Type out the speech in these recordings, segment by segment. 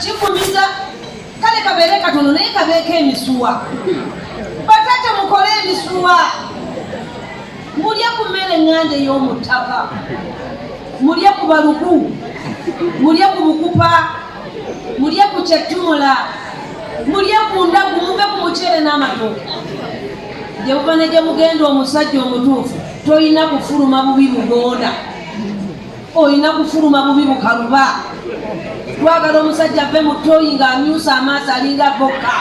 Kikumiza kale kabeere katono naye kabeeko emisuwa. Batate mukole emisuwa. Mulya ku mmere ngande y'omu ttaka. Mulya ku baluku. Mulya ku bukupa. Mulya ku kyettumula. Mulya ku ndagu muve ku muceere n'amatooke. Gye buva ne gye mugenda omusajja omutuufu toyina kufuluma bubi bugonda. Oyina kufuluma bubi bukaluba. Twagala omusajja ave mu ttooyi ng'amyusa amaaso alinga bokka.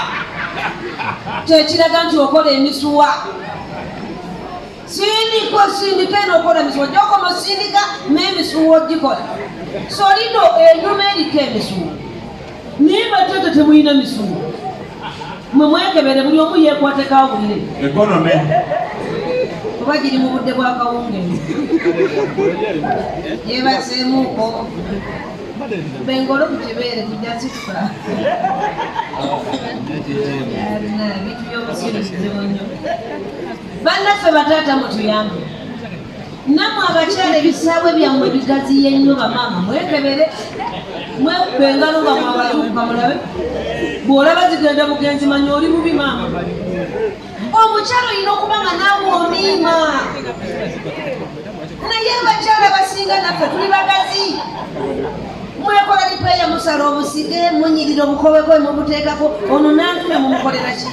Kyekiraga nti okola emisuwa. Sindika eno okola emisuwa. Gy'okoma sindika n'emisuwa ogikola. Solido enyuma eriko emisuwa. Naye batate temulina misuwa. Mwe mwekebere buli omu yeekwateko bulire. Ekonome. Kuba giri mu budde bwa kawungeezi. Yeebaseemuuko. Bengolo ku kibeere kujja situka. Ebintu by'obusiru kizibu nnyo. Bannaffe bataata mutuyambe. Nammwe abakyala ebisaawe byammwe bigaziye nnyo bamaama mwekebere. Mwekuba engalo nga mwabatuuka mulabe. Bw'olaba zigenda bugenzi manya oli bubi maama. Omukyala olina okuba nga naawe omiima. Naye abakyala basinga naffe tuli bagazi. Mwekola lipeeya musala obusige munyirira obukobeko mubuteekako ono Nantume mumukolera ki?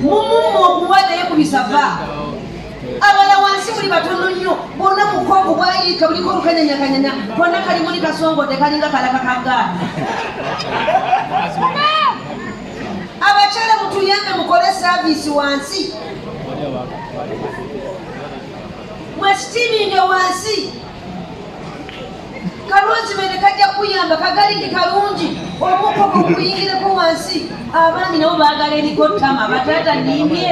Mumumma okuwa naye ku bisava. Abala wansi muli batono nnyo bonna mukongo bwayiika buliko olukanyanyakanyanya konna kali muli kasongote kalinga kalaka kagaana. Abakyala mutuyambe mukole saaviisi wansi. Mwesitiminge wansi. Kalonzi bene kajja kuyamba kagaliki kalungi omukoko kuyingireko wansi. Abaami nabo baagala eriko ttama bataata nimbye.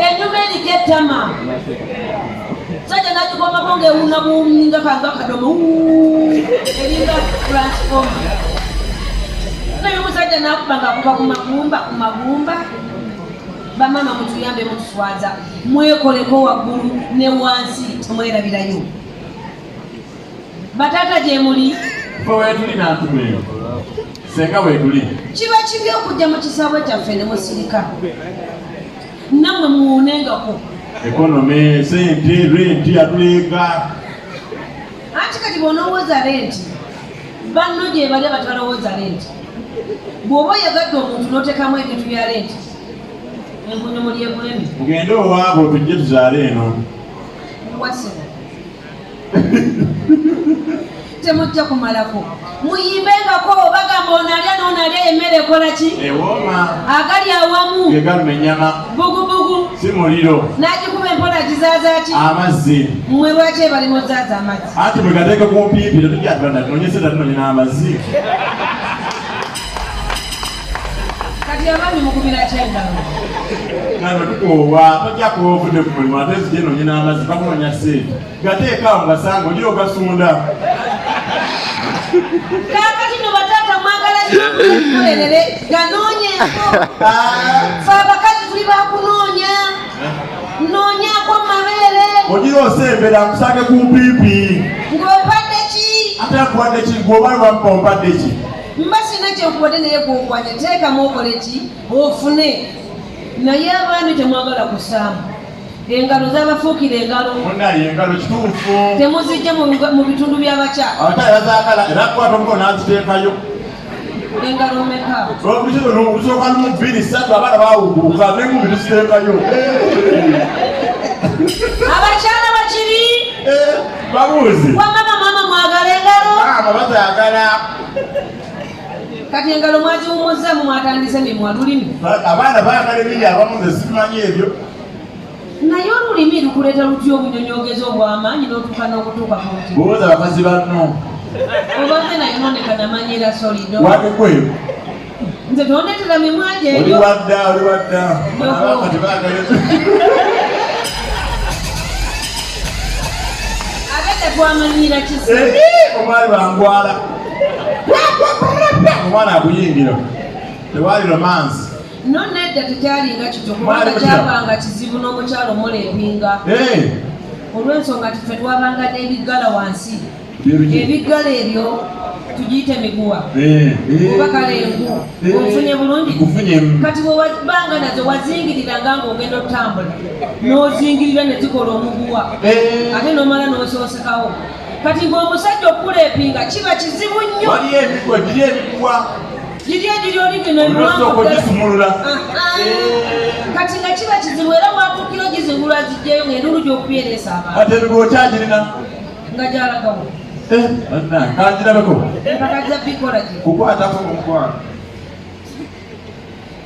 Enyuma eriko ettama. Sajja nagikomako ng'ewuuna buwuminga kanga kadomo eringa transforma. Naye omusajja n'akuba ng'akuba ku magumba. Bamama mutuyambe mutuswaza. Mwekoleko waggulu ne wansi temwerabirayo. Batata gye muli. Ffe weetuli Nantume. Senga weetuli. Kiba kibi okujja mu kisaawe kyaffe ne musirika. Nammwe muwuunengako. Ekonome, sente, renti atuleega. Anti kati bw'onoowooza renti, banno gye bali abatalowooza renti. Bw'oba oyagadde omuntu n'otekamu ebintu bya renti, enkunyu muli ebulemi. Mugende owaabo tujje tuzaale eno. Wasebo. Temujja kumalako. Muyimbengako bagamba onalya n'onalya emmere ekola ki? Ewooma. Agali awamu. Ge galuma ennyama. Bugubugu. Si muliro. N'agikuba empola gizaaza ki? Amazzi. Mmwe lwaki ebali muzaaza amazzi? Anti bwe gateeka ku mpiipi tetujja tubanda tunonye sente tunonye n'amazzi. Kati abaami mukubira kyengalo. Nano tukoowa tojja kuba ovudde ku mulimu ate zigye nonye n'amazzi bakunonya sente. Gateekaawo ngasanga oli ogasunda. Kaakati no bataata mwagala nyokukolerere ganoonyeeko. Fe abakazi tuli bakunoonya. Noonyaako mabeere. Ogira osembera nkusange ku mpiipi. Ng'ompadde ki? Ate akuwadde ki? Gw'oba wampa ompadde ki? Mba sina kyenkuwadde naye gw'okwanya teekamu okole ki? Ofune. Naye abaami temwagala kusaamu. Engalo z'abafuukira engalo. Munnali engalo kituufu. Temuzijja mu bitundu by'abakyala. Abakyala bazaagala era akukwata omukono n'aziteekayo. Engalo mmeka? Okusooka lumu 2 3 abaana baawuguluka n'engubi tuziteekayo. Abakyala bakiri? Babuuze. Wamama mama mwagala engalo? Maama bazaagala. Kati engalo mwaziwumuzza mu mwatandise mimwa lulimi. Abaana baagala ebiri abamu nze simanyi ebyo. Naye olulimi lukuleeta lutya obunyonyogezo obw'amaanyi n'otuuka n'okutuuka ku mutima? Bw'oza bakazi banno. Obadde naye nondeka namanyira solido. Watukweyo. Nze tondetera mimwa gye Oli wadda. Abaana tebaagala. abadde twamanyira kisi. Omwali bangwala. Omwana akuyingira. Tewali romance. No nedda tekyalinga kityo kubanga kyabanga kizibu n'omukyalo omuleepinga. Olw'ensonga ffe twabanga n'ebiggala wansi ebiggala ebyo tugiyite miguwa oba kalengu ofunye bulungi kati bwebanga nazo wazingiriranga ng'ogenda okutambula n'ozingirira ne zikola omuguwa ate n'omala n'osoosekawo kati ng'omusajja okuleepinga kiba kizibu nnyo giri egiri oligino kati nga kiba kizibu era watuukira ogizingulwa zijjayo ng'endulu gy'okubyereesa abantu ate ebigo okyagirina nga gyalagawo kanjirabeko empaka za bikola gye kukwatako omukwano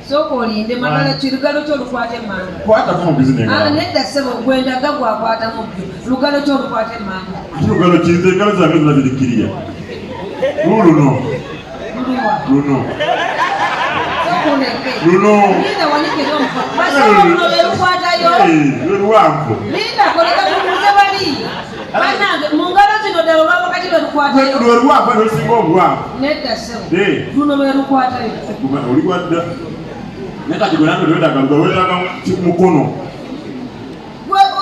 sooka olinde magala kirugalo kyolukwata emmanga kwatako omugizi nedda ssebo gwendaga gwakwatamu byo lugalo kyolukwata emmanga lugalo kize engalo zange zona zirikkirira luno linda wanikera basobola luno belukwatayo lweluwanvu linda koleka tumuze bali banange mu ngalo zino ddala olwa wakati lwelukwatayo lweluwanvu nosinga obuwanvu nedda ssebo luno lwelukwatayo oliwadda naye kati gwe nange lwedagaluga weraga mukono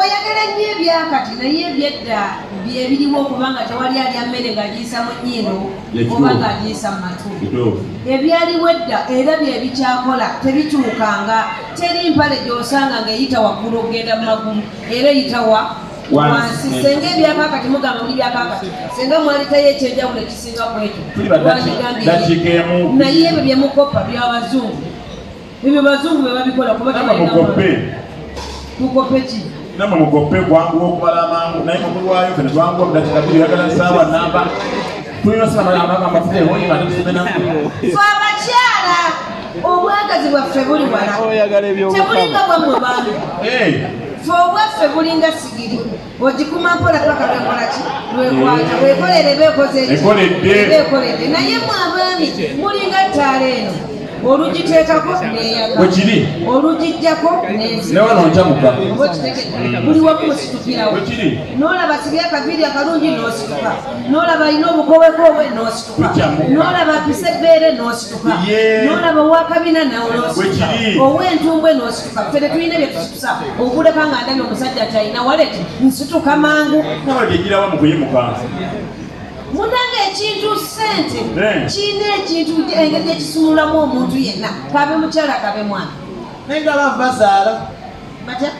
oyagala nnyo ebyakati naye ebyedda byebiriwo okubanga tewali alya mmere ng'agiyisa mu nnyindo oba ng'agiyisa mu matu ebyaliwo edda era byebikyakola tebikyukanga teri mpale gy'osanga ng'eyita waggulu okugenda mu magulu era eyitawa wansi senga ebyakakati mugamba muli byakakati senga mwalitayo ekyenjawulo ekisinga ku ekyo naye ebyo byemukopa byabazungu ebyo bazungu bye babikola kuba tukope ki nama mugoppe gwangu okubala amangu naye mumulwayo fene twangu omudakiika bbiri yagala nsaawa namba tulina sinamaamaga amafuta ewoyima netusomena fe abakyala obwagazi bwaffe buli wala tebulinga bwammwe baami fe obwaffe bulinga sigiri ogikuma mpola paka lwekolaki lwekwata wekolere beekoledde naye mwe abaami mulinga ttaala eno olugiteekako neyaga olugijjako newanonkyamuka buli wamu musitukirawo n'olaba sibye akaviiri akalungi n'osituka n'olaba alina obukowekowe n'osituka n'olaba apisa ebbeere n'osituka n'olaba owakabina n'osituka ow'entumbwe n'osituka ffe tetulina bye tusitusa okuleka nga ndabye omusajja talina waleti nsituka mangu nabagyegirawa mukuyimukanga munange ekintu ssente kiina ekintu engeri gyekisumulamu omuntu yenna kabe mukyala kabe mwana naye nga bava bazaala batya